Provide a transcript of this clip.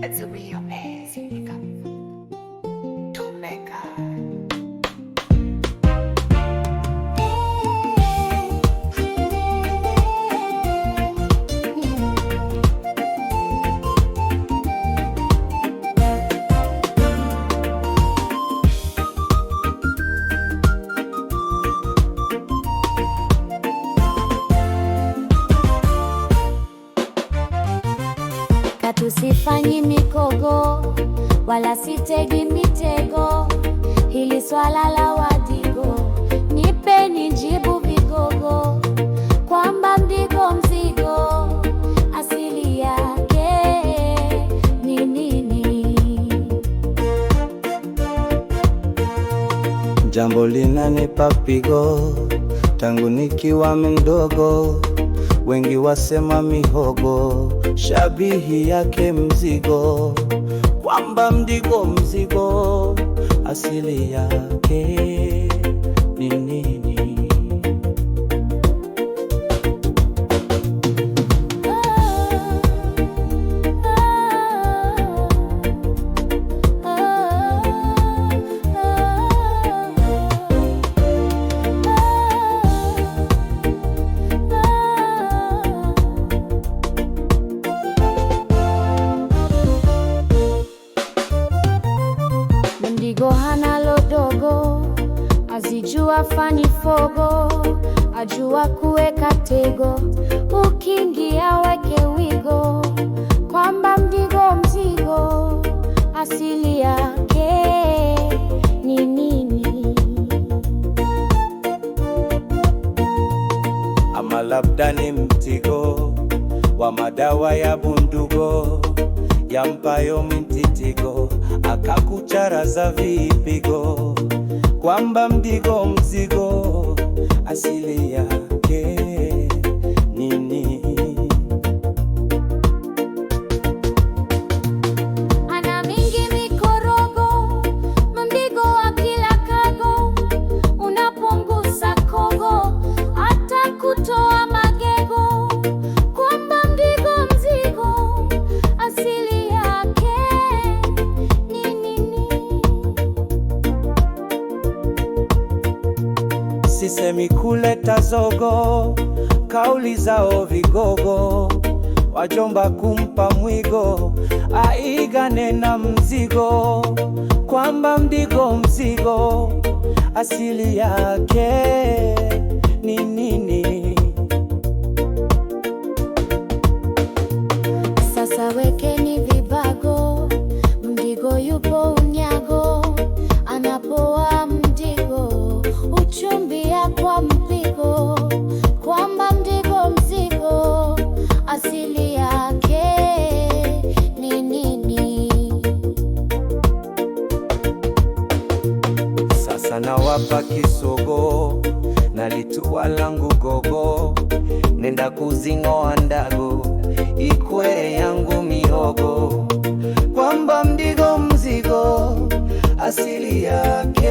To be your best, to make Katusifanyi mikogo wala sitegi mitego, hili swala la Wadigo nipeni jibu vigogo, kwamba Mdigo mzigo asili yake ni nini? Jambo linanipa pigo tangu nikiwa mdogo, wengi wasema mihogo shabihi yake mzigo, kwamba Mdigo mzigo asili yake ni nini? Mdigo hana lodogo, azijua fani fogo, ajua kuweka tego, ukiingia weke wigo, kwamba Mdigo mzigo asili yake ni nini? Ama labda ni mtigo wa madawa ya bundugo, yampayo mtitigo akakuchara za vipigo, kwamba Mdigo mzigo asili yake nini? Ana mingi mikorogo, Mdigo wa kila kago, unapunguza kogo hata kutoa magego, kwamba Mdigo mzigo asili yake ni nini? Sisemi kuleta zogo, kauli zao vigogo, wajomba kumpa mwigo aigane na mzigo, kwamba Mdigo mzigo asili yake ni nini? Sasa wekeni vibago, Mdigo yupo unyago, anapoa Mdigo uchumbia kwa mpigo, kwamba Mdigo mzigo asili yake ni nini? Sasa nawapa kisogo, nalitua langu gogo, nenda kuzing'oa ndago, ikwe yangu mihogo, kwamba Mdigo mzigo asili yake